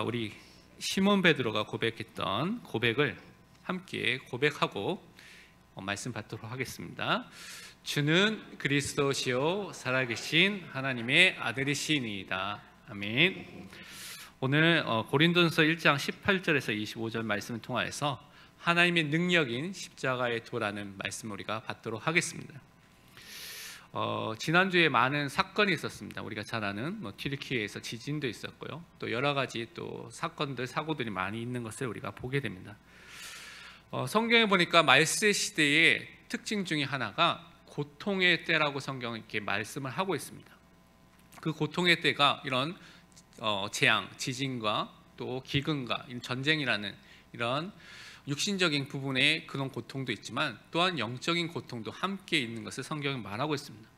우리 시몬 베드로가 고백했던 고백을 함께 고백하고 말씀 받도록 하겠습니다. 주는 그리스도시요 살아계신 하나님의 아들이시니이다. 아멘. 오늘 고린도전서 1장 18절에서 25절 말씀을 통하여서 하나님의 능력인 십자가의 도라는 말씀을 우리가 받도록 하겠습니다. 지난주에 많은 사건이 있었습니다. 우리가 잘 아는 튀르키예에서 지진도 있었고요. 또 여러 가지 또 사건들, 사고들이 많이 있는 것을 우리가 보게 됩니다. 성경에 보니까 말세 시대의 특징 중에 하나가 고통의 때라고 성경은 이렇게 말씀을 하고 있습니다. 그 고통의 때가 이런 재앙, 지진과 또 기근과 전쟁이라는 이런 육신적인 부분의 그런 고통도 있지만 또한 영적인 고통도 함께 있는 것을 성경이 말하고 있습니다.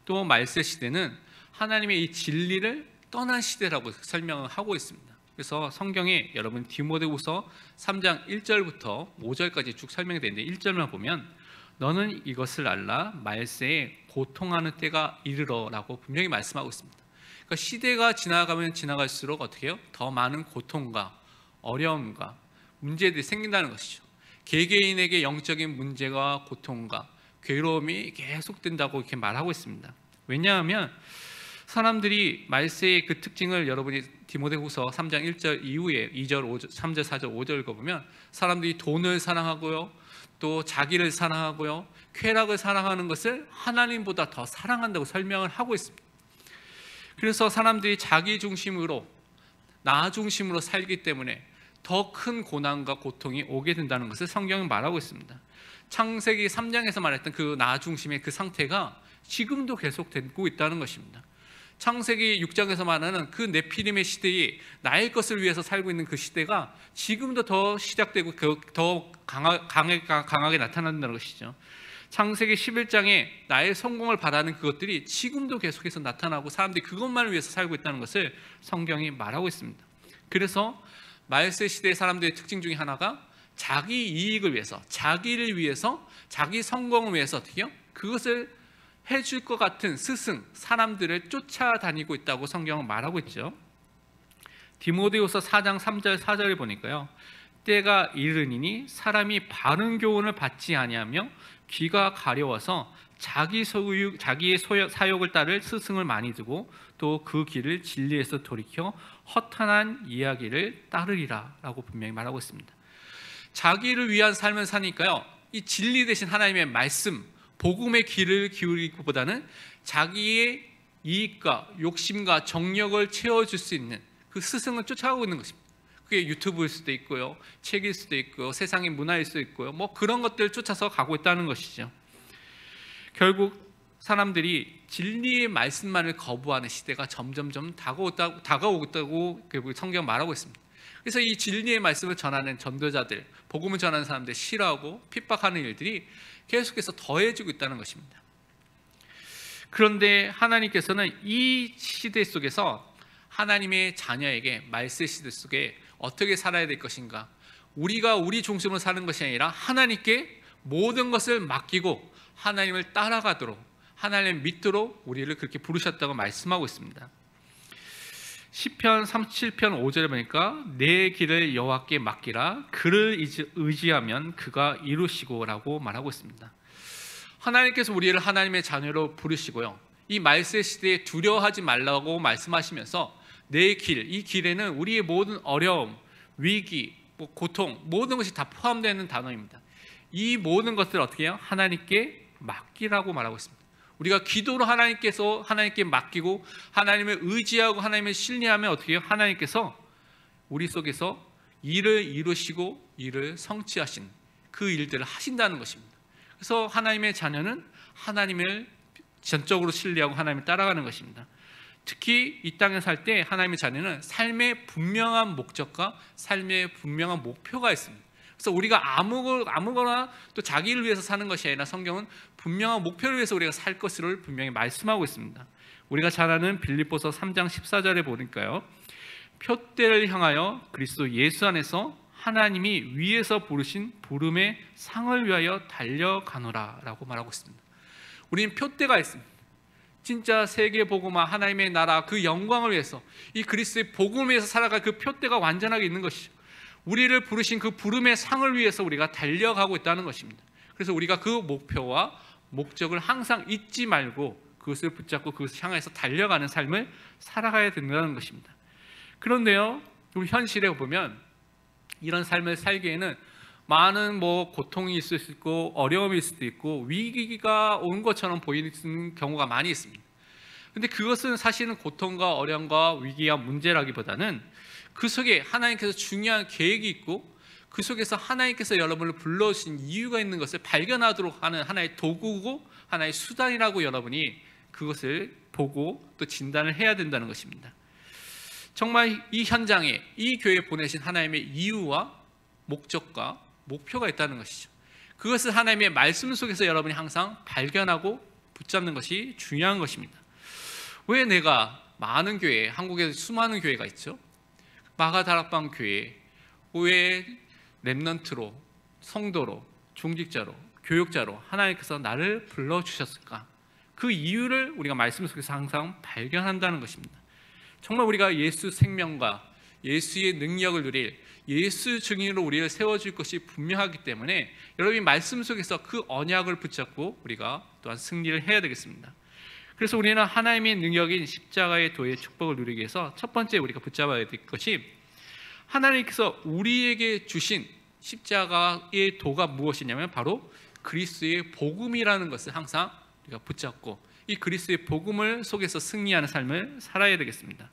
또 말세 시대는 하나님의 이 진리를 떠난 시대라고 설명을 하고 있습니다. 그래서 성경에 여러분 디모데후서 3장 1절부터 5절까지 쭉 설명이 되는데 1절만 보면 너는 이것을 알라 말세에 고통하는 때가 이르러라고 분명히 말씀하고 있습니다. 그러니까 시대가 지나가면 지나갈수록 어떻게 해요? 더 많은 고통과 어려움과 문제들이 생긴다는 것이죠. 개개인에게 영적인 문제와 고통과 괴로움이 계속된다고 이렇게 말하고 있습니다. 왜냐하면 사람들이 말세의 그 특징을 여러분이 디모데후서 3장 1절 이후에 2절, 5절, 3절, 4절, 5절 읽어보면 사람들이 돈을 사랑하고요, 또 자기를 사랑하고요, 쾌락을 사랑하는 것을 하나님보다 더 사랑한다고 설명을 하고 있습니다. 그래서 사람들이 자기 중심으로, 나 중심으로 살기 때문에 더 큰 고난과 고통이 오게 된다는 것을 성경은 말하고 있습니다. 창세기 3장에서 말했던 그 나 중심의 그 상태가 지금도 계속되고 있다는 것입니다. 창세기 6장에서 말하는 그 네피림의 시대에 나의 것을 위해서 살고 있는 그 시대가 지금도 더 시작되고 더 강하게 나타난다는 것이죠. 창세기 11장에 나의 성공을 바라는 그것들이 지금도 계속해서 나타나고 사람들이 그것만을 위해서 살고 있다는 것을 성경이 말하고 있습니다. 그래서 말세 시대의 사람들의 특징 중에 하나가 자기 이익을 위해서, 자기를 위해서, 자기 성공을 위해서 어떻게 해요? 그것을 해줄 것 같은 스승, 사람들을 쫓아다니고 있다고 성경은 말하고 있죠. 디모데후서 4장 3절 4절을 보니까요, 때가 이르니니 사람이 바른 교훈을 받지 아니하며 귀가 가려워서 자기의 사욕을 따를 스승을 많이 두고 또 그 길을 진리에서 돌이켜 허탄한 이야기를 따르리라 라고 분명히 말하고 있습니다. 자기를 위한 삶을 사니까요, 이 진리 대신 하나님의 말씀, 복음의 귀를 기울이기보다는 자기의 이익과 욕심과 정력을 채워줄 수 있는 그 스승을 쫓아가고 있는 것입니다. 그게 유튜브일 수도 있고요, 책일 수도 있고요, 세상의 문화일 수도 있고요, 그런 것들을 쫓아서 가고 있다는 것이죠. 결국 사람들이 진리의 말씀만을 거부하는 시대가 점점점 다가오고 있다고 성경 말하고 있습니다. 그래서 이 진리의 말씀을 전하는 전도자들, 복음을 전하는 사람들 싫어하고 핍박하는 일들이 계속해서 더해지고 있다는 것입니다. 그런데 하나님께서는 이 시대 속에서 하나님의 자녀에게 말세 시대 속에 어떻게 살아야 될 것인가, 우리가 우리 중심으로 사는 것이 아니라 하나님께 모든 것을 맡기고 하나님을 따라가도록, 하나님을 믿도록 우리를 그렇게 부르셨다고 말씀하고 있습니다. 시편 37편 5절에 보니까 내 길을 여호와께 맡기라, 그를 의지하면 그가 이루시고 라고 말하고 있습니다. 하나님께서 우리를 하나님의 자녀로 부르시고요, 이 말세 시대에 두려워하지 말라고 말씀하시면서 내 길, 이 길에는 우리의 모든 어려움, 위기, 고통, 모든 것이 다 포함되는 단어입니다. 이 모든 것들을 어떻게 해요? 하나님께 맡기라고 말하고 있습니다. 우리가 기도로 하나님께 맡기고 하나님을 의지하고 하나님을 신뢰하면 어떻게 해요? 하나님께서 우리 속에서 일을 이루시고 일을 성취하신 그 일들을 하신다는 것입니다. 그래서 하나님의 자녀는 하나님을 전적으로 신뢰하고 하나님을 따라가는 것입니다. 특히 이 땅에 살 때 하나님의 자녀는 삶의 분명한 목적과 삶의 분명한 목표가 있습니다. 그래서 우리가 아무거나 또 자기를 위해서 사는 것이 아니라 성경은 분명한 목표를 위해서 우리가 살 것을 분명히 말씀하고 있습니다. 우리가 잘 아는 빌립보서 3장 14절에 보니까요, 표대를 향하여 그리스도 예수 안에서 하나님이 위에서 부르신 부름의 상을 위하여 달려가노라 라고 말하고 있습니다. 우리는 표대가 있습니다. 진짜 세계 복음화 하나님의 나라 그 영광을 위해서 이 그리스도의 복음을 위해서 살아갈 그 표대가 완전하게 있는 것이죠. 우리를 부르신 그 부름의 상을 위해서 우리가 달려가고 있다는 것입니다. 그래서 우리가 그 목표와 목적을 항상 잊지 말고 그것을 붙잡고 그것을 향해서 달려가는 삶을 살아가야 된다는 것입니다. 그런데요, 우리 현실에 보면 이런 삶을 살기에는 많은 고통이 있을 수 있고 어려움일 수도 있고 위기가 온 것처럼 보이는 경우가 많이 있습니다. 근데 그것은 사실은 고통과 어려움과 위기와 문제라기보다는 그 속에 하나님께서 중요한 계획이 있고 그 속에서 하나님께서 여러분을 불러주신 이유가 있는 것을 발견하도록 하는 하나의 도구고 하나의 수단이라고 여러분이 그것을 보고 또 진단을 해야 된다는 것입니다. 정말 이 현장에 이 교회에 보내신 하나님의 이유와 목적과 목표가 있다는 것이죠. 그것을 하나님의 말씀 속에서 여러분이 항상 발견하고 붙잡는 것이 중요한 것입니다. 왜 내가 많은 교회, 한국에 수많은 교회가 있죠. 마가다락방 교회, 왜 렘넌트로, 성도로, 중직자로, 교육자로 하나님께서 나를 불러주셨을까? 그 이유를 우리가 말씀 속에서 항상 발견한다는 것입니다. 정말 우리가 예수 생명과 예수의 능력을 누릴 예수 증인으로 우리를 세워줄 것이 분명하기 때문에 여러분이 말씀 속에서 그 언약을 붙잡고 우리가 또한 승리를 해야 되겠습니다. 그래서 우리는 하나님의 능력인 십자가의 도의 축복을 누리기 위해서 첫 번째 우리가 붙잡아야 될 것이 하나님께서 우리에게 주신 십자가의 도가 무엇이냐면 바로 그리스도의 복음이라는 것을 항상 우리가 붙잡고 이 그리스도의 복음을 속에서 승리하는 삶을 살아야 되겠습니다.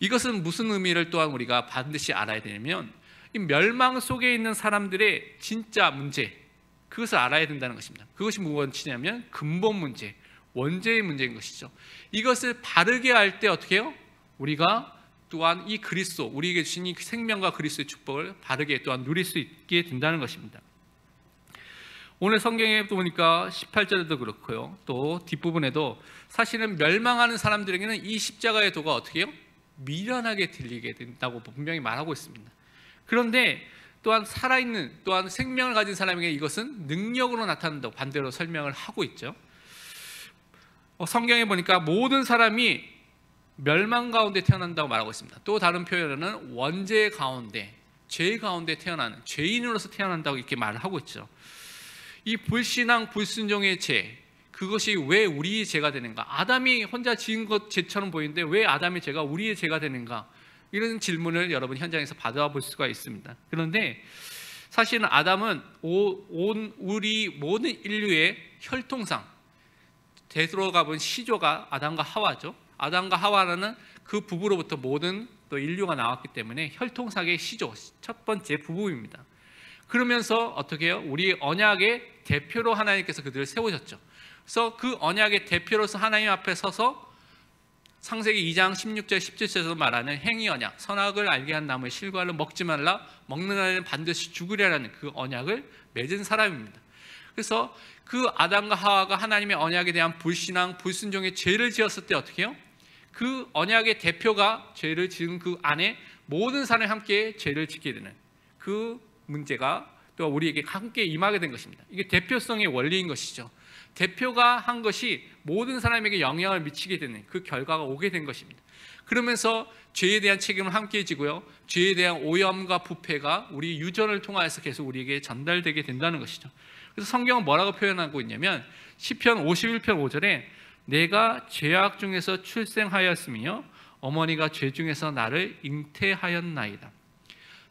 이것은 무슨 의미를 또한 우리가 반드시 알아야 되냐면 이 멸망 속에 있는 사람들의 진짜 문제, 그것을 알아야 된다는 것입니다. 그것이 무엇이냐면 근본 문제, 원죄의 문제인 것이죠. 이것을 바르게 알 때 어떻게 해요? 우리가 또한 이 그리스도, 우리에게 주신 이 생명과 그리스도의 축복을 바르게 또한 누릴 수 있게 된다는 것입니다. 오늘 성경에 보니까 18절에도 그렇고요, 또 뒷부분에도 사실은 멸망하는 사람들에게는 이 십자가의 도가 어떻게 해요? 미련하게 들리게 된다고 분명히 말하고 있습니다. 그런데 또한 살아있는, 또한 생명을 가진 사람에게 이것은 능력으로 나타난다고 반대로 설명을 하고 있죠. 성경에 보니까 모든 사람이 멸망 가운데 태어난다고 말하고 있습니다. 또 다른 표현으로는 원죄 가운데, 죄 가운데 태어나는, 죄인으로서 태어난다고 이렇게 말을 하고 있죠. 이 불신앙, 불순종의 죄, 그것이 왜 우리의 죄가 되는가? 아담이 혼자 지은 것 죄처럼 보이는데 왜 아담의 죄가 우리의 죄가 되는가? 이런 질문을 여러분 현장에서 받아볼 수가 있습니다. 그런데 사실은 아담은 우리 모든 인류의 혈통상 되돌아가 본 시조가 아담과 하와죠. 아담과 하와라는 그 부부로부터 모든 또 인류가 나왔기 때문에 혈통상의 시조, 첫 번째 부부입니다. 그러면서 어떻게 해요? 우리 언약의 대표로 하나님께서 그들을 세우셨죠. 그래서 그 언약의 대표로서 하나님 앞에 서서 창세기 2장 16절 17절에서 말하는 행위 언약, 선악을 알게 한 나무의 실과를 먹지 말라, 먹는 자는 반드시 죽으리라는 그 언약을 맺은 사람입니다. 그래서 그 아담과 하와가 하나님의 언약에 대한 불신앙, 불순종의 죄를 지었을 때 어떻게 해요? 그 언약의 대표가 죄를 지은 그 안에 모든 사람이 함께 죄를 짓게 되는 그 문제가 또 우리에게 함께 임하게 된 것입니다. 이게 대표성의 원리인 것이죠. 대표가 한 것이 모든 사람에게 영향을 미치게 되는 그 결과가 오게 된 것입니다. 그러면서 죄에 대한 책임을 함께 지고요, 죄에 대한 오염과 부패가 우리 유전을 통하여서 계속 우리에게 전달되게 된다는 것이죠. 그래서 성경은 뭐라고 표현하고 있냐면 시편 51편 5절에 내가 죄악 중에서 출생하였으며 어머니가 죄 중에서 나를 잉태하였나이다.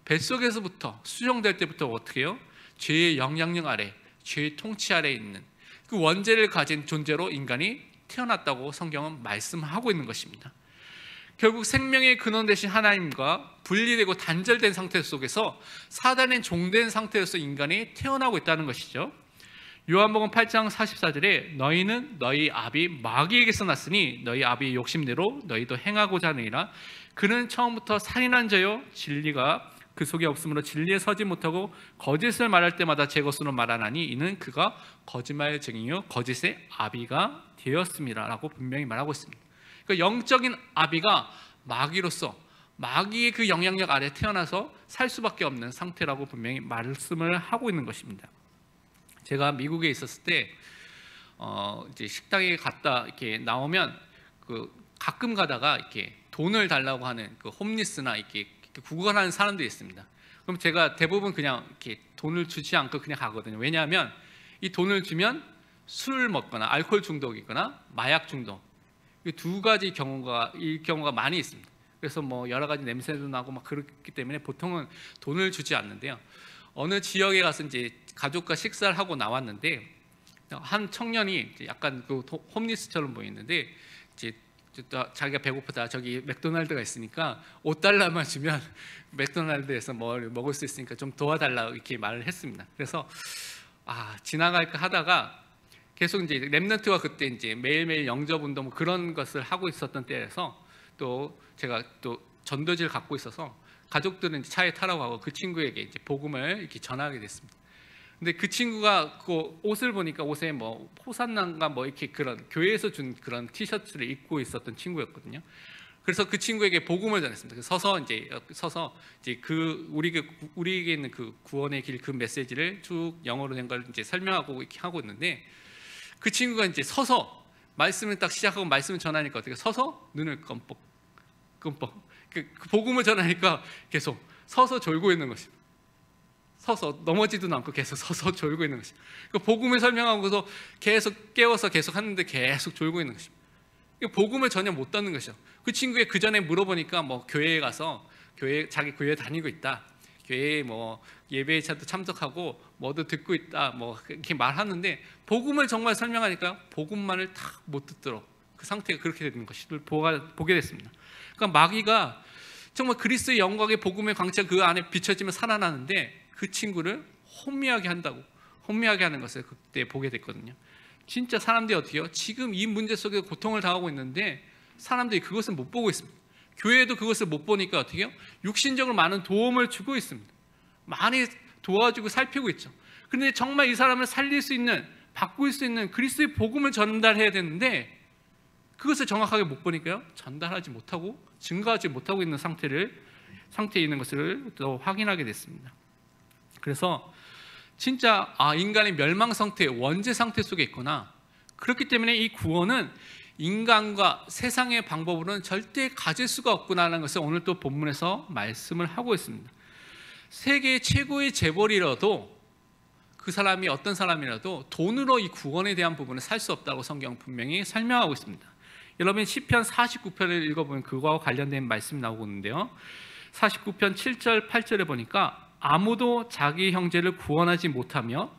뱃속에서부터 수정될 때부터 어떻게 해요? 죄의 영향력 아래, 죄의 통치 아래 있는 그 원죄를 가진 존재로 인간이 태어났다고 성경은 말씀하고 있는 것입니다. 결국 생명의 근원 되신 하나님과 분리되고 단절된 상태 속에서 사단의 종된 상태에서 인간이 태어나고 있다는 것이죠. 요한복음 8장 44절에 너희는 너희 아비 마귀에게서 났으니 너희 아비의 욕심대로 너희도 행하고자 하느니라. 그는 처음부터 살인한 자요 진리가 그 속에 없으므로 진리에 서지 못하고 거짓을 말할 때마다 제 것으로 말하나니 이는 그가 거짓말 증이요 거짓의 아비가 되었습니다 라고 분명히 말하고 있습니다. 그러니까 영적인 아비가 마귀로서 마귀의 그 영향력 아래 태어나서 살 수밖에 없는 상태라고 분명히 말씀을 하고 있는 것입니다. 제가 미국에 있었을 때 이제 식당에 갔다 이렇게 나오면 그 가끔 가다가 이렇게 돈을 달라고 하는 그 홈리스나 이렇게 구걸하는 사람들이 있습니다. 그럼 제가 대부분 그냥 이렇게 돈을 주지 않고 그냥 가거든요. 왜냐하면 이 돈을 주면 술 먹거나 알코올 중독이거나 마약 중독, 이 두 가지 경우가 많이 있습니다. 그래서 뭐 여러 가지 냄새도 나고 막 그렇기 때문에 보통은 돈을 주지 않는데요. 어느 지역에 가서 이제 가족과 식사를 하고 나왔는데 한 청년이 약간 그 홈리스처럼 보이는데 이제 자기가 배고프다, 저기 맥도날드가 있으니까 $5만 주면 맥도날드에서 뭘 먹을 수 있으니까 좀 도와달라 이렇게 말을 했습니다. 그래서 지나갈까 하다가 계속 이제 렘넌트가 그때 이제 매일매일 영접운동 뭐 그런 것을 하고 있었던 때라서 또 제가 또 전도지를 갖고 있어서 가족들은 이제 차에 타라고 하고 그 친구에게 이제 복음을 이렇게 전하게 됐습니다. 근데 그 친구가 그 옷을 보니까 옷에 뭐 호산나인가 뭐 이렇게 그런 교회에서 준 그런 티셔츠를 입고 있었던 친구였거든요. 그래서 그 친구에게 복음을 전했습니다. 서서 이제 그 우리에게 있는 그 구원의 길 그 메시지를 쭉 영어로 된 걸 이제 설명하고 이렇게 하고 있는데 그 친구가 이제 서서 말씀을 딱 시작하고 말씀을 전하니까 어떻게 서서 눈을 끔뻑 그 복음을 전하니까 계속 서서 졸고 있는 것입니다. 서서 넘어지도 않고 계속 서서 졸고 있는 것입니다. 그 복음을 설명하고서 계속 깨워서 계속 하는데 계속 졸고 있는 것입니다. 복음을 전혀 못 듣는 것이죠. 그 친구의 그 전에 물어보니까 뭐 교회에 가서 자기 교회 다니고 있다. 교회에 뭐 예배에 차도 참석하고 뭐도 듣고 있다. 뭐 이렇게 말하는데 복음을 정말 설명하니까 복음만을 다 못 듣도록 그 상태가 그렇게 되는 것을 보게 됐습니다. 그러니까 마귀가 정말 그리스도의 영광의 복음의 광채가 그 안에 비춰지면 살아나는데 그 친구를 혼미하게 하는 것을 그때 보게 됐거든요. 진짜 사람들이 어떻게요? 지금 이 문제 속에 고통을 당하고 있는데 사람들이 그것을 못 보고 있습니다. 교회도 그것을 못 보니까 어떻게 해요? 육신적으로 많은 도움을 주고 있습니다. 많이 도와주고 살피고 있죠. 그런데 정말 이 사람을 살릴 수 있는, 바꿀 수 있는 그리스도의 복음을 전달해야 되는데 그것을 정확하게 못 보니까요, 전달하지 못하고 증거하지 못하고 있는 상태에 있는 것을 또 확인하게 됐습니다. 그래서 진짜 인간의 멸망 상태, 원죄 상태 속에 있구나. 그렇기 때문에 이 구원은 인간과 세상의 방법으로는 절대 가질 수가 없구나라는 것을 오늘 또 본문에서 말씀을 하고 있습니다. 세계 최고의 재벌이라도 그 사람이 어떤 사람이라도 돈으로 이 구원에 대한 부분을 살 수 없다고 성경 분명히 설명하고 있습니다. 여러분 시편 49편을 읽어보면 그거와 관련된 말씀이 나오고 있는데요. 49편 7절 8절에 보니까 아무도 자기 형제를 구원하지 못하며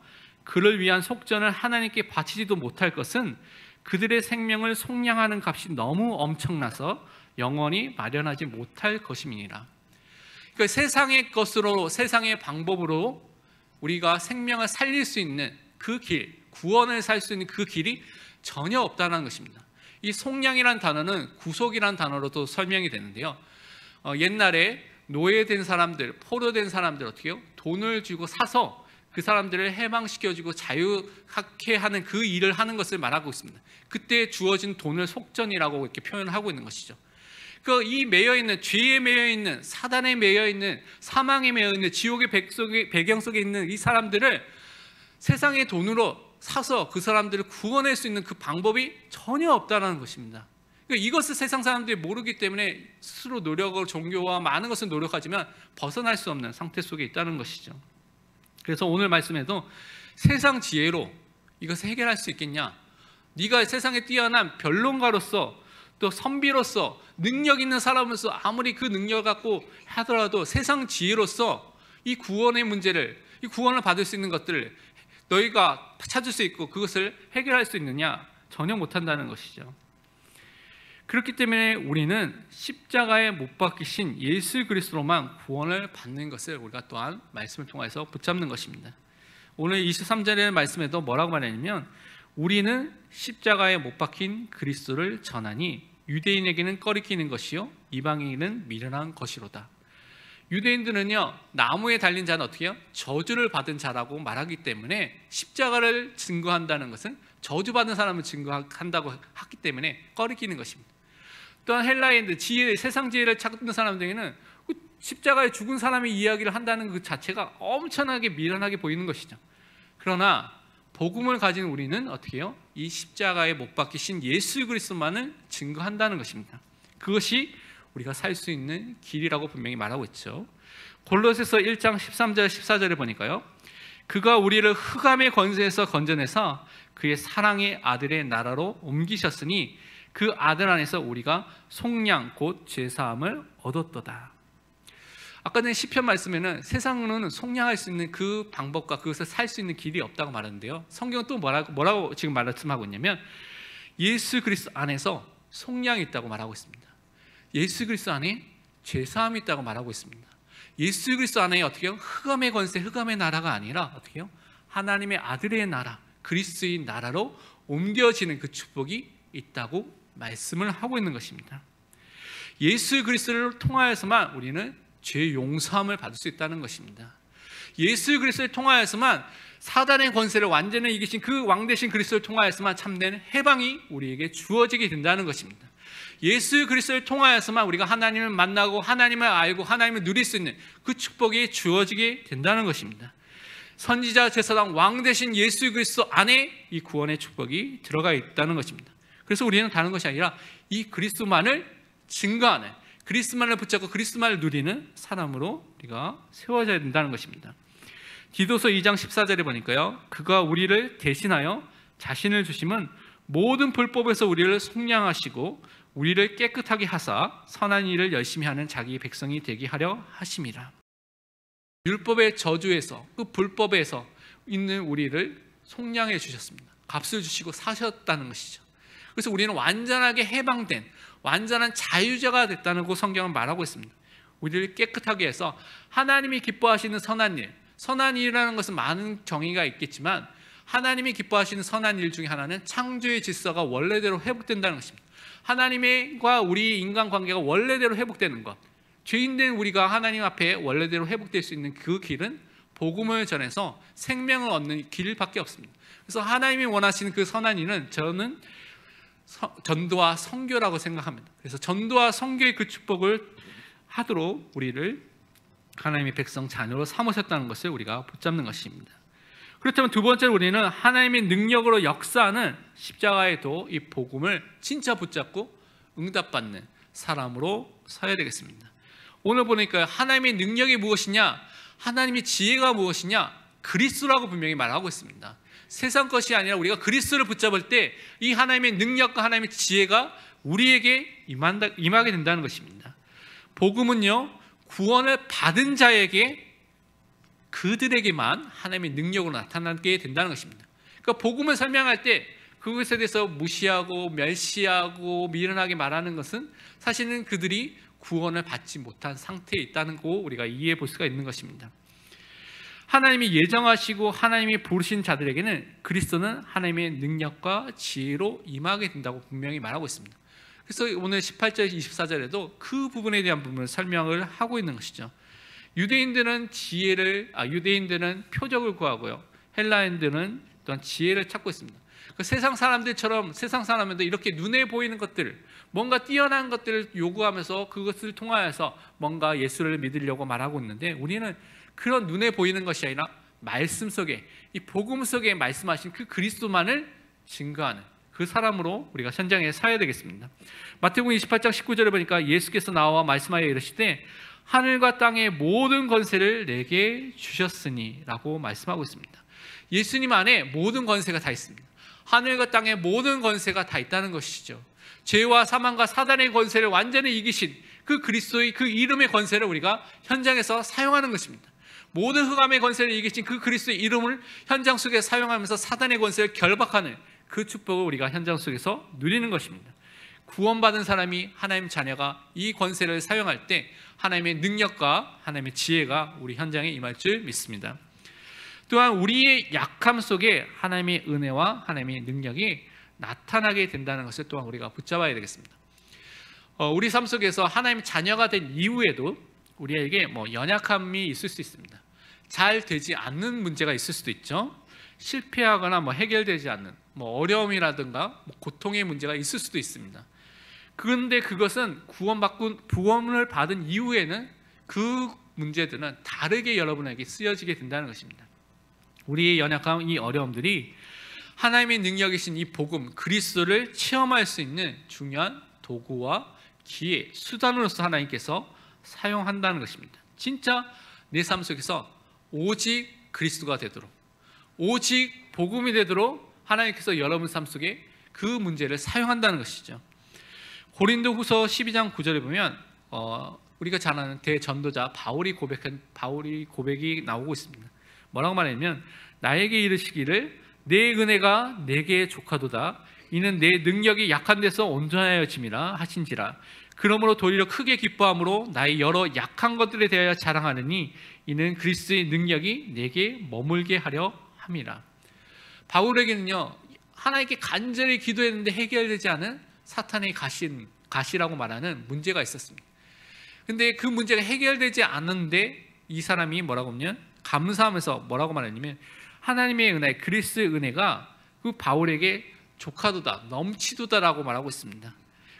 그를 위한 속전을 하나님께 바치지도 못할 것은 그들의 생명을 속량하는 값이 너무 엄청나서 영원히 마련하지 못할 것임이니라. 그러니까 세상의 것으로, 세상의 방법으로 우리가 생명을 살릴 수 있는 그 길, 구원을 살 수 있는 그 길이 전혀 없다는 것입니다. 이 속량이라는 단어는 구속이라는 단어로도 설명이 되는데요. 옛날에 노예된 사람들, 포로된 사람들 어떻게 해요? 돈을 주고 사서 그 사람들을 해방시켜주고 자유하게 하는 그 일을 하는 것을 말하고 있습니다. 그때 주어진 돈을 속전이라고 이렇게 표현을 하고 있는 것이죠. 이 매여있는, 죄에 매여있는, 사단에 매여있는, 사망에 매여있는, 지옥의 배경 속에 있는 이 사람들을 세상의 돈으로 사서 그 사람들을 구원할 수 있는 그 방법이 전혀 없다는 것입니다. 이것을 세상 사람들이 모르기 때문에 스스로 노력을, 종교와 많은 것을 노력하지만 벗어날 수 없는 상태 속에 있다는 것이죠. 그래서 오늘 말씀에도 세상 지혜로 이것을 해결할 수 있겠냐? 네가 세상에 뛰어난 변론가로서 또 선비로서 능력 있는 사람으로서 아무리 그 능력을 갖고 하더라도 세상 지혜로서 이 구원의 문제를, 이 구원을 받을 수 있는 것들을 너희가 찾을 수 있고 그것을 해결할 수 있느냐? 전혀 못한다는 것이죠. 그렇기 때문에 우리는 십자가에 못 박히신 예수 그리스도로만 구원을 받는 것을 우리가 또한 말씀을 통해서 붙잡는 것입니다. 오늘 23절의 말씀에도 뭐라고 말하냐면 우리는 십자가에 못 박힌 그리스도를 전하니 유대인에게는 꺼리끼는 것이요 이방인에게는 미련한 것이로다. 유대인들은요, 나무에 달린 자는 어떻게 해요? 저주를 받은 자라고 말하기 때문에 십자가를 증거한다는 것은 저주받은 사람을 증거한다고 하기 때문에 꺼리끼는 것입니다. 또한 헬라인들, 세상 지혜를 찾는 사람들에게는 십자가에 죽은 사람의 이야기를 한다는 그 자체가 엄청나게 미련하게 보이는 것이죠. 그러나 복음을 가진 우리는 어떻게 해요? 이 십자가에 못 박히신 예수 그리스도만을 증거한다는 것입니다. 그것이 우리가 살 수 있는 길이라고 분명히 말하고 있죠. 골로새서 1장 13절 14절에 보니까요, 그가 우리를 흑암의 권세에서 건져내서 그의 사랑의 아들의 나라로 옮기셨으니 그 아들 안에서 우리가 속량 곧 죄사함을 얻었도다. 아까 전에 시편 말씀에는 세상으로는 속량할 수 있는 그 방법과 그것을 살 수 있는 길이 없다고 말하는데요, 성경은 또 뭐라고 지금 말씀하고 있냐면 예수 그리스도 안에서 속량이 있다고 말하고 있습니다. 예수 그리스도 안에 죄사함이 있다고 말하고 있습니다. 예수 그리스도 안에 어떻게 해요? 흑암의 권세, 흑암의 나라가 아니라 어떻게 해요? 하나님의 아들의 나라, 그리스도의 나라로 옮겨지는 그 축복이 있다고 말씀을 하고 있는 것입니다. 예수 그리스도를 통하여서만 우리는 죄 용서함을 받을 수 있다는 것입니다. 예수 그리스도를 통하여서만 사단의 권세를 완전히 이기신 그 왕 되신 그리스도를 통하여서만 참된 해방이 우리에게 주어지게 된다는 것입니다. 예수 그리스도를 통하여서만 우리가 하나님을 만나고 하나님을 알고 하나님을 누릴 수 있는 그 축복이 주어지게 된다는 것입니다. 선지자 제사장 왕 되신 예수 그리스도 안에 이 구원의 축복이 들어가 있다는 것입니다. 그래서 우리는 다른 것이 아니라 이 그리스도만을 증거하는, 그리스도만을 붙잡고 그리스도만을 누리는 사람으로 우리가 세워져야 된다는 것입니다. 디도서 2장 14절에 보니까요, 그가 우리를 대신하여 자신을 주심은 모든 불법에서 우리를 속량하시고 우리를 깨끗하게 하사 선한 일을 열심히 하는 자기 백성이 되게 하려 하심이라. 율법의 저주에서, 그 불법에서 있는 우리를 속량해 주셨습니다. 값을 주시고 사셨다는 것이죠. 그래서 우리는 완전하게 해방된 완전한 자유자가 됐다는 거 성경은 말하고 있습니다. 우리를 깨끗하게 해서 하나님이 기뻐하시는 선한 일, 선한 일이라는 것은 많은 정의가 있겠지만 하나님이 기뻐하시는 선한 일 중에 하나는 창조의 질서가 원래대로 회복된다는 것입니다. 하나님과 우리 인간관계가 원래대로 회복되는 것, 죄인된 우리가 하나님 앞에 원래대로 회복될 수 있는 그 길은 복음을 전해서 생명을 얻는 길밖에 없습니다. 그래서 하나님이 원하시는 그 선한 일은 저는 전도와 선교라고 생각합니다. 그래서 전도와 선교의 그 축복을 하도록 우리를 하나님의 백성 자녀로 삼으셨다는 것을 우리가 붙잡는 것입니다. 그렇다면 두 번째로 우리는 하나님의 능력으로 역사하는 십자가에도 이 복음을 진짜 붙잡고 응답받는 사람으로 서야 되겠습니다. 오늘 보니까 하나님의 능력이 무엇이냐, 하나님의 지혜가 무엇이냐, 그리스도라고 분명히 말하고 있습니다. 세상 것이 아니라 우리가 그리스도를 붙잡을 때 이 하나님의 능력과 하나님의 지혜가 우리에게 임하게 된다는 것입니다. 복음은요, 구원을 받은 자에게, 그들에게만 하나님의 능력으로 나타나게 된다는 것입니다. 그러니까 복음을 설명할 때 그것에 대해서 무시하고 멸시하고 미련하게 말하는 것은 사실은 그들이 구원을 받지 못한 상태에 있다는 거 우리가 이해해 볼 수가 있는 것입니다. 하나님이 예정하시고 하나님이 부르신 자들에게는 그리스도는 하나님의 능력과 지혜로 임하게 된다고 분명히 말하고 있습니다. 그래서 오늘 18절 24절에도 그 부분에 대한 부분을 설명을 하고 있는 것이죠. 유대인들은 유대인들은 표적을 구하고요, 헬라인들은 또한 지혜를 찾고 있습니다. 세상 사람들처럼 세상 사람들도 이렇게 눈에 보이는 것들, 뭔가 뛰어난 것들을 요구하면서 그것을 통하여서 뭔가 예수를 믿으려고 말하고 있는데, 우리는 그런 눈에 보이는 것이 아니라 말씀 속에, 이 복음 속에 말씀하신 그 그리스도만을 증거하는 그 사람으로 우리가 현장에 서야 되겠습니다. 마태복음 28장 19절에 보니까 예수께서 나와 말씀하여 이르시되 하늘과 땅의 모든 권세를 내게 주셨으니 라고 말씀하고 있습니다. 예수님 안에 모든 권세가 다 있습니다. 하늘과 땅의 모든 권세가 다 있다는 것이죠. 죄와 사망과 사단의 권세를 완전히 이기신 그 그리스도의 그 이름의 권세를 우리가 현장에서 사용하는 것입니다. 모든 흑암의 권세를 이기신 그 그리스도의 이름을 현장 속에 사용하면서 사단의 권세를 결박하는 그 축복을 우리가 현장 속에서 누리는 것입니다. 구원받은 사람이, 하나님 자녀가 이 권세를 사용할 때 하나님의 능력과 하나님의 지혜가 우리 현장에 임할 줄 믿습니다. 또한 우리의 약함 속에 하나님의 은혜와 하나님의 능력이 나타나게 된다는 것을 또한 우리가 붙잡아야 되겠습니다. 우리 삶 속에서 하나님 자녀가 된 이후에도 우리에게 연약함이 있을 수 있습니다. 잘 되지 않는 문제가 있을 수도 있죠. 실패하거나 해결되지 않는 어려움이라든가 고통의 문제가 있을 수도 있습니다. 그런데 그것은 구원을 받은 이후에는 그 문제들은 다르게 여러분에게 쓰여지게 된다는 것입니다. 우리의 연약함, 이 어려움들이 하나님의 능력이신 이 복음 그리스도를 체험할 수 있는 중요한 도구와 기회, 수단으로서 하나님께서 사용한다는 것입니다. 진짜 내 삶 속에서 오직 그리스도가 되도록, 오직 복음이 되도록 하나님께서 여러분 삶 속에 그 문제를 사용한다는 것이죠. 고린도후서 12장 9절에 보면 우리가 잘 아는 대전도자 바울이 고백이 나오고 있습니다. 뭐라고 말하냐면, 나에게 이르시기를 내 은혜가 내게 족하도다. 이는 내 능력이 약한 데서 온전하여짐이라 하신지라. 그러므로 도리어 크게 기뻐함으로 나의 여러 약한 것들에 대하여 자랑하느니 이는 그리스도의 능력이 내게 머물게 하려 함이라. 바울에게는요, 하나님께 간절히 기도했는데 해결되지 않은 사탄의 가시라고 말하는 문제가 있었습니다. 근데 그 문제가 해결되지 않는데 이 사람이 뭐라고 하면 감사하면서 뭐라고 말하냐면, 하나님의 은혜, 그리스도의 은혜가 그 바울에게 족하도다, 넘치도다라고 말하고 있습니다.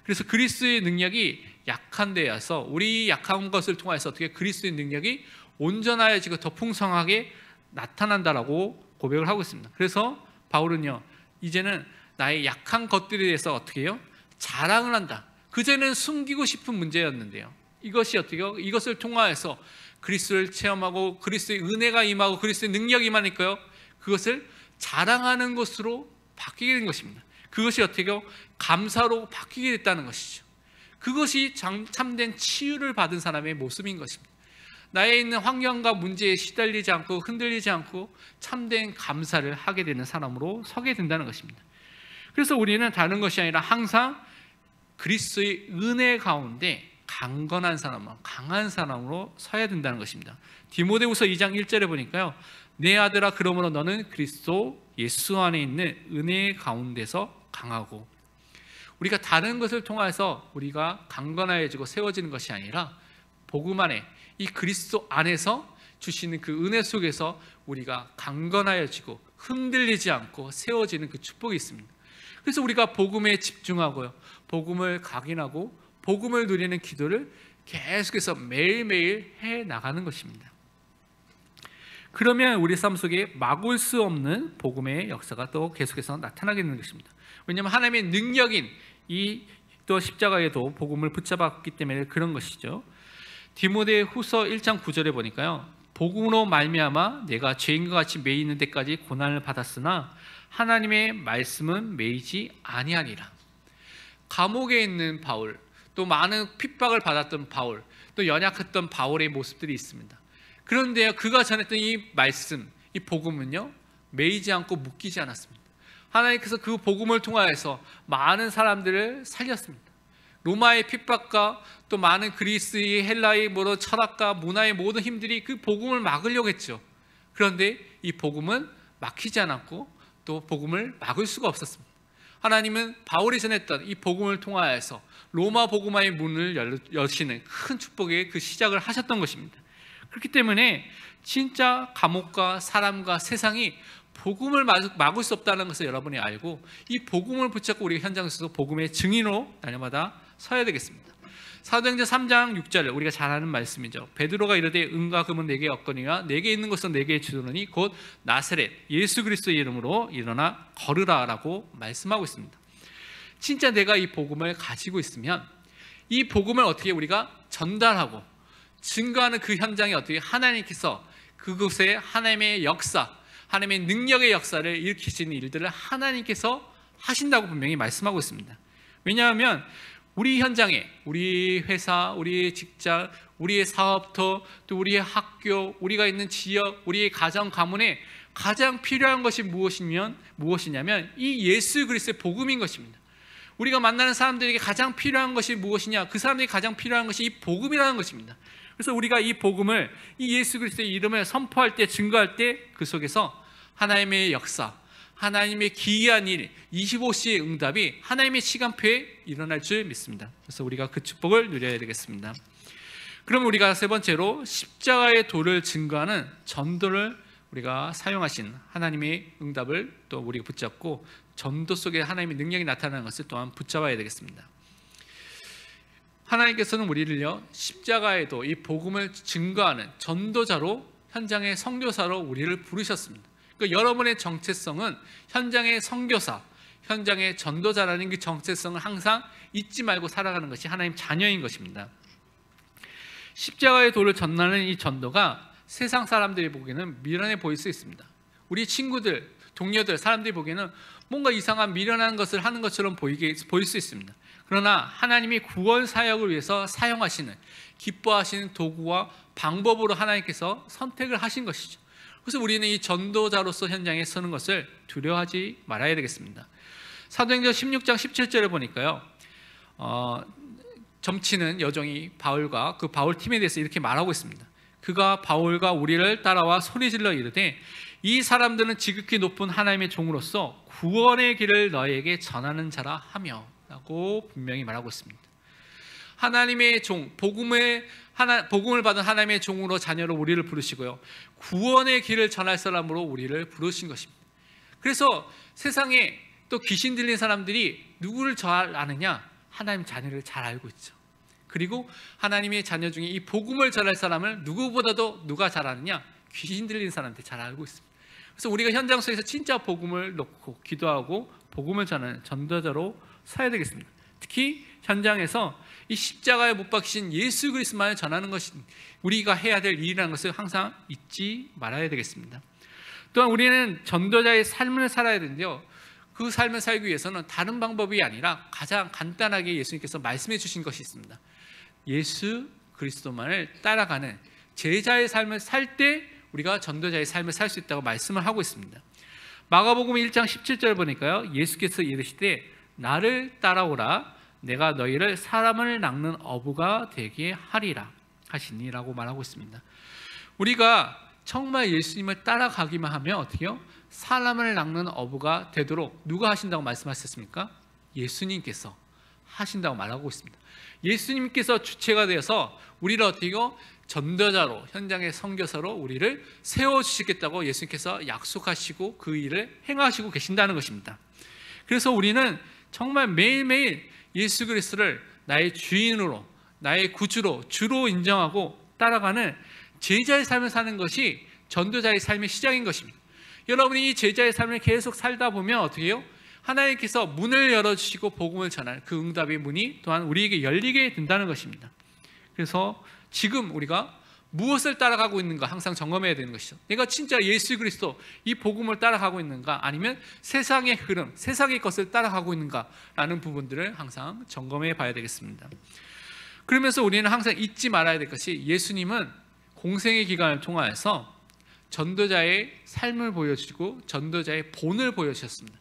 그래서 그리스도의 능력이 약한 데여서 우리 약한 것을 통해서 어떻게 그리스도의 능력이 온전하여지고 더 풍성하게 나타난다라고 고백을 하고 있습니다. 그래서 바울은요, 이제는 나의 약한 것들에 대해서 어떻게 해요? 자랑을 한다. 그전에는 숨기고 싶은 문제였는데요, 이것이 어떻게요? 이것을 통하여서 그리스도를 체험하고 그리스도의 은혜가 임하고 그리스도의 능력이 임하니까요, 그것을 자랑하는 것으로 바뀌게 된 것입니다. 그것이 어떻게요? 감사로 바뀌게 됐다는 것이죠. 그것이 참된 치유를 받은 사람의 모습인 것입니다. 나에 있는 환경과 문제에 시달리지 않고 흔들리지 않고 참된 감사를 하게 되는 사람으로 서게 된다는 것입니다. 그래서 우리는 다른 것이 아니라 항상 그리스도의 은혜 가운데 강건한 사람으로, 강한 사람으로 서야 된다는 것입니다. 디모데후서 2장 1절에 보니까요, 내 아들아, 그러므로 너는 그리스도 예수 안에 있는 은혜 가운데서 강하고. 우리가 다른 것을 통해서 우리가 강건해지고 세워지는 것이 아니라 복음 안에, 이 그리스도 안에서 주시는 그 은혜 속에서 우리가 강건해지고 흔들리지 않고 세워지는 그 축복이 있습니다. 그래서 우리가 복음에 집중하고요, 복음을 각인하고 복음을 누리는 기도를 계속해서 매일매일 해 나가는 것입니다. 그러면 우리 삶 속에 막을 수 없는 복음의 역사가 또 계속해서 나타나게 되는 것입니다. 왜냐하면 하나님의 능력인 이 또 십자가에도 복음을 붙잡았기 때문에 그런 것이죠. 디모데후서 1장 9절에 보니까요, 복음으로 말미암아 내가 죄인과 같이 매이는 데까지 고난을 받았으나 하나님의 말씀은 매이지 아니하니라. 감옥에 있는 바울, 또 많은 핍박을 받았던 바울, 또 연약했던 바울의 모습들이 있습니다. 그런데 그가 전했던 이 말씀, 이 복음은요, 매이지 않고 묶이지 않았습니다. 하나님께서 그 복음을 통하여서 많은 사람들을 살렸습니다. 로마의 핍박과 또 많은 그리스의, 헬라의 모든 철학과 문화의 모든 힘들이 그 복음을 막으려고 했죠. 그런데 이 복음은 막히지 않았고 또 복음을 막을 수가 없었습니다. 하나님은 바울이 전했던 이 복음을 통하여서 로마 복음화의 문을 여시는 큰 축복의 그 시작을 하셨던 것입니다. 그렇기 때문에 진짜 감옥과 사람과 세상이 복음을 막을 수 없다는 것을 여러분이 알고 이 복음을 붙잡고 우리가 현장에서 복음의 증인으로 날마다 서야 되겠습니다. 사도행전 3장 6절, 우리가 잘 아는 말씀이죠. 베드로가 이르되 은과 금은 내게 없거니와 내게 있는 것은 내게 주노니 곧 나사렛 예수 그리스도의 이름으로 일어나 걸으라 라고 말씀하고 있습니다. 진짜 내가 이 복음을 가지고 있으면 이 복음을 어떻게 우리가 전달하고 증거하는 그 현장에 어떻게 하나님께서 그곳에 하나님의 역사, 하나님의 능력의 역사를 일으키시는 일들을 하나님께서 하신다고 분명히 말씀하고 있습니다. 왜냐하면 우리 현장에, 우리 회사, 우리의 직장, 우리의 사업터, 또 우리의 학교, 우리가 있는 지역, 우리의 가정, 가문에 가장 필요한 것이 무엇이냐면 이 예수 그리스도의 복음인 것입니다. 우리가 만나는 사람들에게 가장 필요한 것이 무엇이냐? 그 사람들이 가장 필요한 것이 이 복음이라는 것입니다. 그래서 우리가 이 복음을, 이 예수 그리스도의 이름을 선포할 때, 증거할 때 그 속에서 하나님의 역사, 하나님의 기이한 일, 25시의 응답이 하나님의 시간표에 일어날 줄 믿습니다. 그래서 우리가 그 축복을 누려야 되겠습니다. 그럼 우리가 세 번째로 십자가의 도를 증거하는 전도를 우리가 사용하신 하나님의 응답을 또 우리가 붙잡고 전도 속에 하나님의 능력이 나타나는 것을 또한 붙잡아야 되겠습니다. 하나님께서는 우리를요, 십자가에도 이 복음을 증거하는 전도자로, 현장의 선교사로 우리를 부르셨습니다. 그러니까 여러분의 정체성은 현장의 선교사, 현장의 전도자라는 그 정체성을 항상 잊지 말고 살아가는 것이 하나님 자녀인 것입니다. 십자가의 도를 전하는 이 전도가 세상 사람들이 보기에는 미련해 보일 수 있습니다. 우리 친구들, 동료들, 사람들이 보기에는 뭔가 이상한 미련한 것을 하는 것처럼 보일 수 있습니다. 그러나 하나님이 구원 사역을 위해서 사용하시는, 기뻐하시는 도구와 방법으로 하나님께서 선택을 하신 것이죠. 그래서 우리는 이 전도자로서 현장에 서는 것을 두려워하지 말아야 되겠습니다. 사도행전 16장 17절을 보니까요, 점치는 여종이 바울과 그 바울 팀에 대해서 이렇게 말하고 있습니다. 그가 바울과 우리를 따라와 소리질러 이르되 이 사람들은 지극히 높은 하나님의 종으로서 구원의 길을 너에게 전하는 자라 하며 라고 분명히 말하고 있습니다. 하나님의 종, 복음을 받은 하나님의 종으로 자녀로 우리를 부르시고요, 구원의 길을 전할 사람으로 우리를 부르신 것입니다. 그래서 세상에 또 귀신 들린 사람들이 누구를 잘 아느냐? 하나님 자녀를 잘 알고 있죠. 그리고 하나님의 자녀 중에 이 복음을 전할 사람을 누구보다도 누가 잘 아느냐? 귀신 들린 사람한테 잘 알고 있습니다. 그래서 우리가 현장 속에서 진짜 복음을 놓고 기도하고 복음을 전하는 전도자로 서야 되겠습니다. 특히 현장에서 이 십자가에 못 박히신 예수 그리스도만을 전하는 것이 우리가 해야 될 일이라는 것을 항상 잊지 말아야 되겠습니다. 또한 우리는 전도자의 삶을 살아야 되는데요, 그 삶을 살기 위해서는 다른 방법이 아니라 가장 간단하게 예수님께서 말씀해 주신 것이 있습니다. 예수 그리스도만을 따라가는 제자의 삶을 살 때 우리가 전도자의 삶을 살 수 있다고 말씀을 하고 있습니다. 마가복음 1장 17절 보니까요, 예수께서 이르시되 나를 따라오라 내가 너희를 사람을 낚는 어부가 되게 하리라 하시니라고 말하고 있습니다. 우리가 정말 예수님을 따라가기만 하면 어떻게 해요? 사람을 낚는 어부가 되도록 누가 하신다고 말씀하셨습니까? 예수님께서 하신다고 말하고 있습니다. 예수님께서 주체가 되어서 우리를 어떻게 해요? 전도자로, 현장의 선교사로 우리를 세워주시겠다고 예수님께서 약속하시고 그 일을 행하시고 계신다는 것입니다. 그래서 우리는 정말 매일매일 예수 그리스도를 나의 주인으로, 나의 구주로, 주로 인정하고 따라가는 제자의 삶을 사는 것이 전도자의 삶의 시작인 것입니다. 여러분이 이 제자의 삶을 계속 살다 보면 어떻게 해요? 하나님께서 문을 열어주시고 복음을 전할 그 응답의 문이 또한 우리에게 열리게 된다는 것입니다. 그래서 지금 우리가 무엇을 따라가고 있는가 항상 점검해야 되는 것이죠. 내가 진짜 예수 그리스도 이 복음을 따라가고 있는가, 아니면 세상의 흐름, 세상의 것을 따라가고 있는가라는 부분들을 항상 점검해 봐야 되겠습니다. 그러면서 우리는 항상 잊지 말아야 될 것이, 예수님은 공생의 기간을 통하여서 전도자의 삶을 보여주시고 전도자의 본을 보여주셨습니다.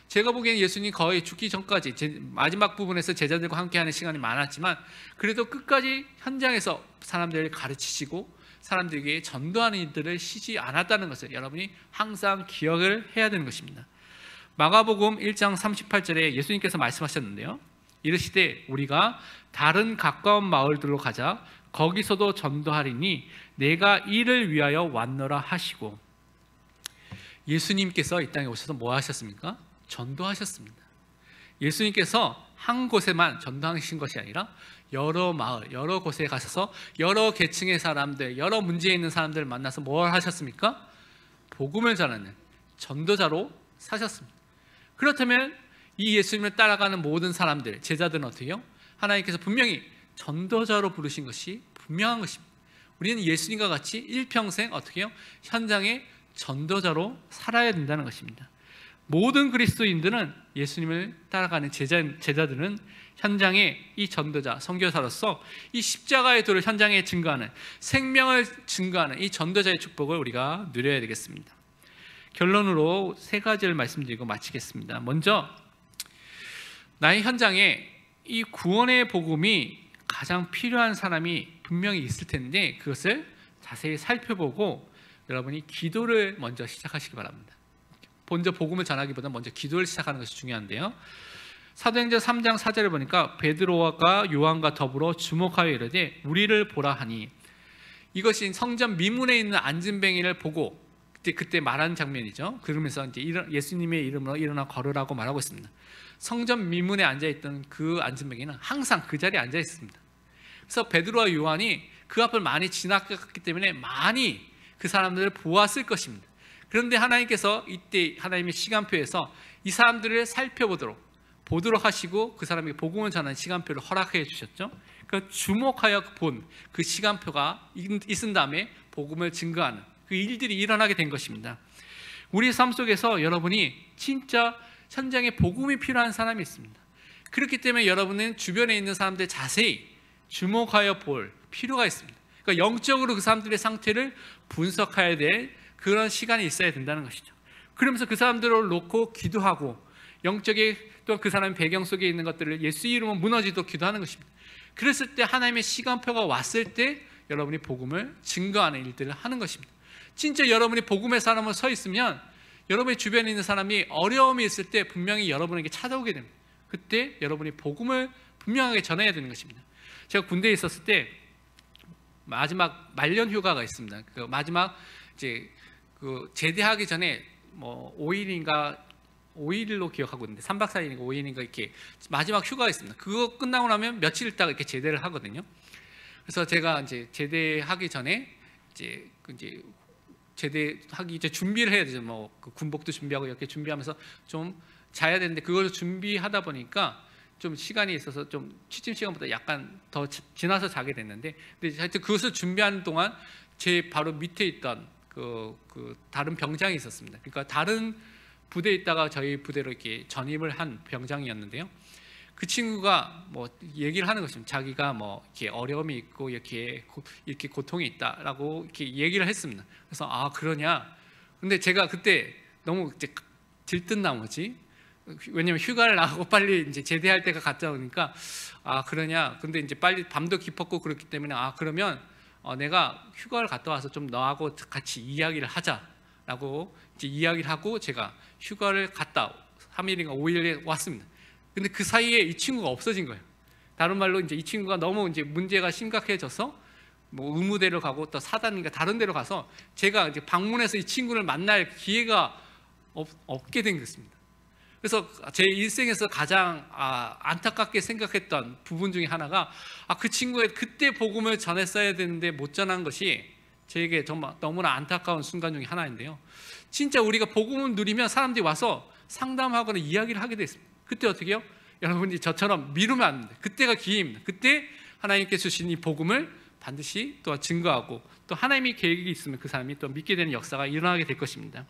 제가 보기에는 예수님 거의 죽기 전까지 마지막 부분에서 제자들과 함께하는 시간이 많았지만 그래도 끝까지 현장에서 사람들을 가르치시고 사람들에게 전도하는 일들을 쉬지 않았다는 것을 여러분이 항상 기억을 해야 되는 것입니다. 마가복음 1장 38절에 예수님께서 말씀하셨는데요, 이르시되 우리가 다른 가까운 마을들로 가자 거기서도 전도하리니 내가 이를 위하여 왔노라 하시고, 예수님께서 이 땅에 오셔서 뭐 하셨습니까? 전도하셨습니다. 예수님께서 한 곳에만 전도하신 것이 아니라 여러 마을, 여러 곳에 가셔서 여러 계층의 사람들, 여러 문제에 있는 사람들을 만나서 뭘 하셨습니까? 복음을 전하는 전도자로 사셨습니다. 그렇다면 이 예수님을 따라가는 모든 사람들, 제자들은 어떻게 해요? 하나님께서 분명히 전도자로 부르신 것이 분명한 것입니다. 우리는 예수님과 같이 일평생 어떻게 해요? 현장의 전도자로 살아야 된다는 것입니다. 모든 그리스도인들은, 예수님을 따라가는 제자들은 현장의 이 전도자, 선교사로서 이 십자가의 도를 현장에 증거하는, 생명을 증거하는 이 전도자의 축복을 우리가 누려야 되겠습니다. 결론으로 세 가지를 말씀드리고 마치겠습니다. 먼저, 나의 현장에 이 구원의 복음이 가장 필요한 사람이 분명히 있을 텐데 그것을 자세히 살펴보고 여러분이 기도를 먼저 시작하시기 바랍니다. 먼저 복음을 전하기보다 먼저 기도를 시작하는 것이 중요한데요, 사도행전 3장 4절을 보니까 베드로와 요한과 더불어 주목하여 이르되 우리를 보라 하니, 이것이 성전 미문에 있는 안진뱅이를 보고 그때 말하는 장면이죠. 그러면서 이제 예수님의 이름으로 일어나 걸으라고 말하고 있습니다. 성전 미문에 앉아있던 그 안진뱅이는 항상 그 자리에 앉아 있습니다. 그래서 베드로와 요한이 그 앞을 많이 지나갔기 때문에 많이 그 사람들을 보았을 것입니다. 그런데 하나님께서 이때 하나님의 시간표에서 이 사람들을 살펴보도록 하시고 그 사람에게 복음을 전하는 시간표를 허락해 주셨죠. 그 주목하여 본 그 시간표가 있은 다음에 복음을 증거하는 그 일들이 일어나게 된 것입니다. 우리 삶 속에서 여러분이 진짜 현장에 복음이 필요한 사람이 있습니다. 그렇기 때문에 여러분은 주변에 있는 사람들 자세히 주목하여 볼 필요가 있습니다. 그러니까 영적으로 그 사람들의 상태를 분석해야 될 그런 시간이 있어야 된다는 것이죠. 그러면서 그 사람들을 놓고 기도하고 영적인 또 그 사람의 배경 속에 있는 것들을 예수 이름으로 무너지도록 기도하는 것입니다. 그랬을 때 하나님의 시간표가 왔을 때 여러분이 복음을 증거하는 일들을 하는 것입니다. 진짜 여러분이 복음의 사람으로 서 있으면 여러분의 주변에 있는 사람이 어려움이 있을 때 분명히 여러분에게 찾아오게 됩니다. 그때 여러분이 복음을 분명하게 전해야 되는 것입니다. 제가 군대에 있었을 때 마지막 말년 휴가가 있습니다. 그 마지막 이제 그 제대하기 전에 뭐 5일로 기억하고 있는데 3박 4일인가 5일인가 이렇게 마지막 휴가가 있습니다. 그거 끝나고 나면 며칠 있다가 이렇게 제대를 하거든요. 그래서 제가 이제 제대하기 전에 이제 제대하기 이제 준비를 해야 되죠. 뭐 그 군복도 준비하고 이렇게 준비하면서 좀 자야 되는데 그걸 준비하다 보니까 좀 시간이 있어서 좀 취침 시간보다 약간 더 지나서 자게 됐는데, 근데 하여튼 그것을 준비하는 동안 제 바로 밑에 있던 그 다른 병장이 있었습니다. 그러니까 다른 부대에 있다가 저희 부대로 이렇게 전입을 한 병장이었는데요. 그 친구가 뭐 얘기를 하는 것입니다. 자기가 뭐 이렇게 어려움이 있고 이렇게 고통이 있다라고 이렇게 얘기를 했습니다. 그래서 아 그러냐? 근데 제가 그때 너무 이제 들뜬 나머지, 왜냐면 휴가를 나가고 빨리 이제 제대할 때가 갔다 오니까 아 그러냐? 근데 이제 빨리 밤도 깊었고 그렇기 때문에 아 그러면 내가 휴가를 갔다 와서 좀 너하고 같이 이야기를 하자라고 이제 이야기를 하고 제가 휴가를 갔다 3일인가 5일에 왔습니다. 근데 그 사이에 이 친구가 없어진 거예요. 다른 말로 이제 이 친구가 너무 이제 문제가 심각해져서 뭐 의무대로 가고 또 사단인가 다른 데로 가서 제가 이제 방문해서 이 친구를 만날 기회가 없게 된 것입니다. 그래서 제 일생에서 가장 안타깝게 생각했던 부분 중에 하나가 그 친구의 그때 복음을 전했어야 되는데 못 전한 것이 저에게 정말 너무나 안타까운 순간 중에 하나인데요. 진짜 우리가 복음을 누리면 사람들이 와서 상담하거나 이야기를 하게 됐습니다. 그때 어떻게 해요? 여러분이 저처럼 미루면 안 됩니다. 그때가 기회입니다. 그때 하나님께서 주신 이 복음을 반드시 또 증거하고 또 하나님의 계획이 있으면 그 사람이 또 믿게 되는 역사가 일어나게 될 것입니다.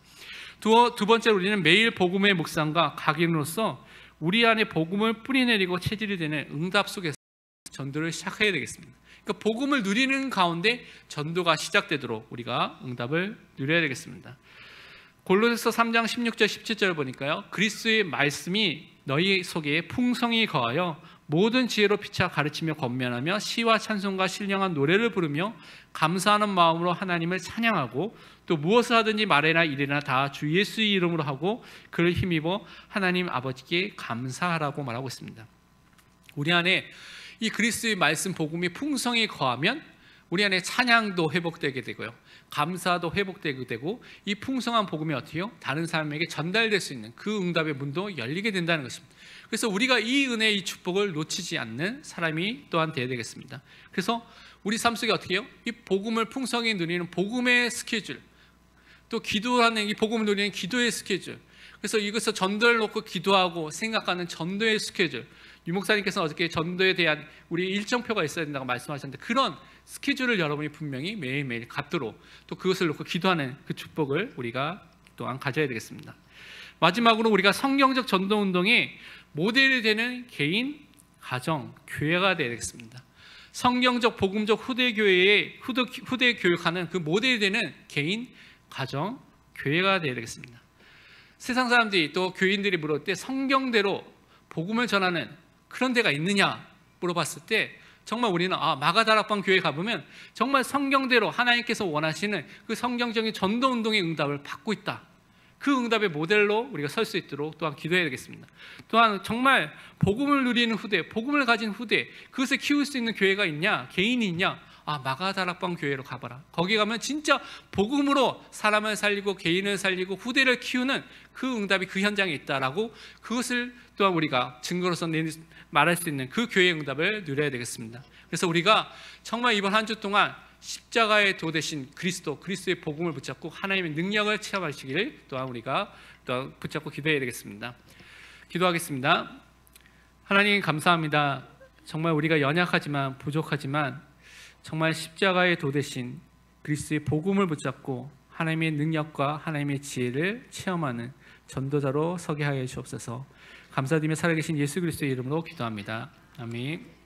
두 번째로 우리는 매일 복음의 묵상과 각인으로서 우리 안에 복음을 뿌리내리고 체질이 되는 응답 속에서 전도를 시작해야 되겠습니다. 그러니까 복음을 누리는 가운데 전도가 시작되도록 우리가 응답을 누려야 되겠습니다. 골로새서 3장 16절 17절 보니까요, 그리스도의 말씀이 너희 속에 풍성히 거하여 모든 지혜로 피차 가르치며 권면하며 시와 찬송과 신령한 노래를 부르며 감사하는 마음으로 하나님을 찬양하고 또 무엇을 하든지 말이나 일이나 다 주 예수의 이름으로 하고 그를 힘입어 하나님 아버지께 감사하라고 말하고 있습니다. 우리 안에 이 그리스도의 말씀 복음이 풍성히 거하면 우리 안에 찬양도 회복되게 되고요, 감사도 회복되게 되고, 이 풍성한 복음이 어떻게 해요? 다른 사람에게 전달될 수 있는 그 응답의 문도 열리게 된다는 것입니다. 그래서 우리가 이 은혜, 이 축복을 놓치지 않는 사람이 또한 되어야 되겠습니다. 그래서 우리 삶 속에 어떻게 해요? 이 복음을 풍성히 누리는 복음의 스케줄, 또 기도하는 이 복음을 누리는 기도의 스케줄, 그래서 이것을 전도를 놓고 기도하고 생각하는 전도의 스케줄, 유 목사님께서는 어저께 전도에 대한 우리 일정표가 있어야 된다고 말씀하셨는데 그런 스케줄을 여러분이 분명히 매일매일 갖도록 또 그것을 놓고 기도하는 그 축복을 우리가 또한 가져야 되겠습니다. 마지막으로 우리가 성경적 전도운동의 모델이 되는 개인, 가정, 교회가 되어야 되겠습니다. 성경적 복음적 후대 교육하는 그 모델이 되는 개인, 가정, 교회가 되어야 되겠습니다. 세상 사람들이 또 교인들이 물을 때 성경대로 복음을 전하는 그런 데가 있느냐 물어봤을 때 정말 우리는 마가다락방 교회 가보면 정말 성경대로 하나님께서 원하시는 그 성경적인 전도운동의 응답을 받고 있다. 그 응답의 모델로 우리가 설 수 있도록 또한 기도해야 되겠습니다. 또한 정말 복음을 누리는 후대, 복음을 가진 후대, 그것을 키울 수 있는 교회가 있냐, 개인이 있냐, 마가다락방 교회로 가봐라. 거기 가면 진짜 복음으로 사람을 살리고 개인을 살리고 후대를 키우는 그 응답이 그 현장에 있다라고, 그것을 또한 우리가 증거로서 말할 수 있는 그 교회의 응답을 누려야 되겠습니다. 그래서 우리가 정말 이번 한 주 동안 십자가의 도 되신 그리스도의 복음을 붙잡고 하나님의 능력을 체험하시기를 또한 우리가 또 붙잡고 기도해야 되겠습니다. 기도하겠습니다. 하나님 감사합니다. 정말 우리가 연약하지만 부족하지만 정말 십자가의 도 되신 그리스도의 복음을 붙잡고 하나님의 능력과 하나님의 지혜를 체험하는 전도자로 서게 하여 주옵소서. 감사드리며 살아계신 예수 그리스도의 이름으로 기도합니다. 아멘.